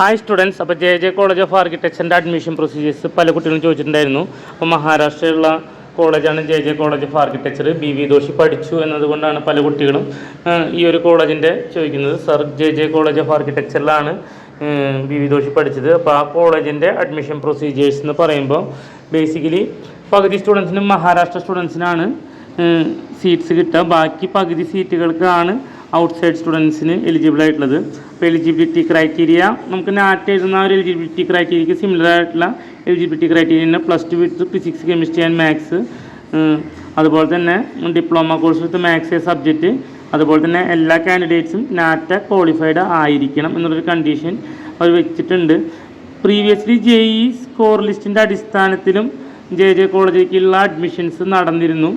Hi students. അപ്പോൾ J college of ആർക്കിടെക്ചറിൻ്റെ admission procedures പല കുട്ടികളും ചോദിച്ചിട്ടുണ്ടായിരുന്നു. അപ്പോൾ മഹാരാഷ്ട്രയിലുള്ള കോളേജാണ് J college of architecture. B Doshi പഠിച്ചു എന്നതുകൊണ്ടാണ് പല കുട്ടികളും ഈ ഒരു കോളേജിൻ്റെ ചോദിക്കുന്നത്. സർ, ജെ കോളേജ് ഓഫ് ആർക്കിടെക്ചറിലാണ് ബി ദോഷി പഠിച്ചത്. അപ്പോൾ ആ കോളേജിൻ്റെ അഡ്മിഷൻ പ്രൊസീജിയേഴ്സ് എന്ന് പറയുമ്പോൾ ബേസിക്കലി പകുതി സ്റ്റുഡൻസിനും മഹാരാഷ്ട്ര സ്റ്റുഡൻസിനാണ് സീറ്റ്സ് കിട്ടുക. ബാക്കി പകുതി സീറ്റുകൾക്കാണ് ഔട്ട്സൈഡ് സ്റ്റുഡൻസിന് എലിജിബിൾ ആയിട്ടുള്ളത്. അപ്പോൾ എലിജിബിലിറ്റി ക്രൈറ്റീരിയ നമുക്ക് നാറ്റ് എഴുതുന്ന ഒരു എലിജിബിലിറ്റി ക്രൈറ്റീരിയക്ക് സിമിലർ ആയിട്ടുള്ള eligibility criteria +2 with physics, chemistry and maths. അതുപോലെ തന്നെ ഡിപ്ലോമ കോഴ്സ് വിത്ത് മാത്സ് സബ്ജക്റ്റ്. അതുപോലെ തന്നെ എല്ലാ കാൻഡിഡേറ്റ്സും നാറ്റ ക്വാളിഫൈഡ് ആയിരിക്കണം എന്നുള്ളൊരു കണ്ടീഷൻ അവർ വെച്ചിട്ടുണ്ട്. പ്രീവിയസ്ലി JEE സ്കോർ ലിസ്റ്റിൻ്റെ അടിസ്ഥാനത്തിലും ജെ കോളേജിലേക്കുള്ള അഡ്മിഷൻസ് നടന്നിരുന്നു.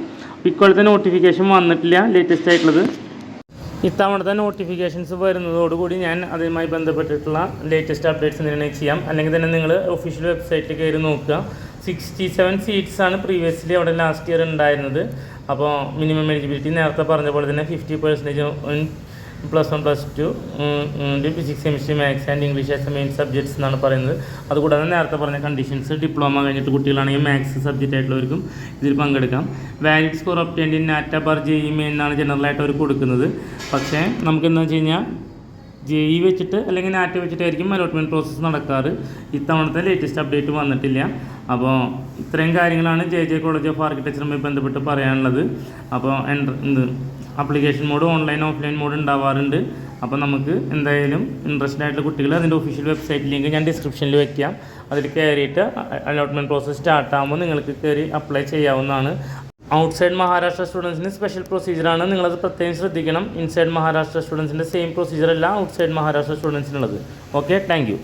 ഇക്കൊല്ലത്തെ നോട്ടിഫിക്കേഷൻ വന്നിട്ടില്ല, ലേറ്റസ്റ്റ് ആയിട്ടുള്ളത്. ഇത്തവണത്തെ നോട്ടിഫിക്കേഷൻസ് വരുന്നതോടുകൂടി ഞാൻ അതുമായി ബന്ധപ്പെട്ടിട്ടുള്ള ലേറ്റസ്റ്റ് അപ്ഡേറ്റ്സ് എന്തെങ്കിലും ചെയ്യാം. അല്ലെങ്കിൽ തന്നെ നിങ്ങൾ ഒഫീഷ്യൽ വെബ്സൈറ്റിൽ കയറി നോക്കുക. 67 സീറ്റ്സാണ് പ്രീവിയസ്ലി അവിടെ ലാസ്റ്റ് ഇയർ ഉണ്ടായിരുന്നത്. അപ്പോൾ മിനിമം എലിജിബിലിറ്റി നേരത്തെ പറഞ്ഞ പോലെ തന്നെ 50% +1 +2 physics, chemistry, maths and English as main subjects എന്നാണ് പറയുന്നത്. അതുകൂടാതെ നേരത്തെ പറഞ്ഞ കണ്ടീഷൻസ് ഡിപ്ലോമ കഴിഞ്ഞിട്ട് കുട്ടികളാണെങ്കിൽ മാത്സ് സബ്ജക്റ്റ് ആയിട്ടുള്ളവർക്കും ഇതിൽ പങ്കെടുക്കാം. Valid score obtained in NATA bar JEE main എന്നാണ് ജനറലായിട്ട് അവർ കൊടുക്കുന്നത്. പക്ഷേ നമുക്ക് എന്താ വെച്ച് കഴിഞ്ഞാൽ JEE വെച്ചിട്ട് അല്ലെങ്കിൽ നാറ്റ വെച്ചിട്ടായിരിക്കും അലോട്ട്മെൻറ്റ് പ്രോസസ്സ് നടക്കാറ്. ഇത്തവണത്തെ ലേറ്റസ്റ്റ് അപ്ഡേറ്റ് വന്നിട്ടില്ല. അപ്പോൾ ഇത്രയും കാര്യങ്ങളാണ് ജെ കോളേജ് ഓഫ് ആർക്കിടെക്ചറുമായി ബന്ധപ്പെട്ട് പറയാനുള്ളത്. അപ്പോൾ application mode online offline mode ഉണ്ടാവാറുണ്ട്. അപ്പോൾ നമുക്ക് എന്തായാലും ഇൻട്രസ്റ്റഡ് ആയിട്ടുള്ള കുട്ടികൾ അതിൻ്റെ ഒഫീഷ്യൽ വെബ്സൈറ്റ് ലിങ്ക് ഞാൻ ഡിസ്ക്രിപ്ഷനിൽ വെക്കാം. അതിൽ കയറിയിട്ട് അലോട്ട്മെൻറ്റ് പ്രോസസ്സ് സ്റ്റാർട്ട് ആകുമ്പോൾ നിങ്ങൾക്ക് കയറി അപ്ലൈ ചെയ്യാവുന്നതാണ്. ഔട്ട്സൈഡ് മഹാരാഷ്ട്ര സ്റ്റുഡൻസിന് സ്പെഷ്യൽ പ്രൊസീജിയറാണ്, നിങ്ങളത് പ്രത്യേകം ശ്രദ്ധിക്കണം. ഇൻസൈഡ് മഹാരാഷ്ട്ര സ്റ്റുഡൻസിൻ്റെ സെയിം പ്രൊസീജിയർ അല്ല ഔട്ട്സൈഡ് മഹാരാഷ്ട്ര സ്റ്റുഡൻസിനുള്ളത്. Okay, thank U.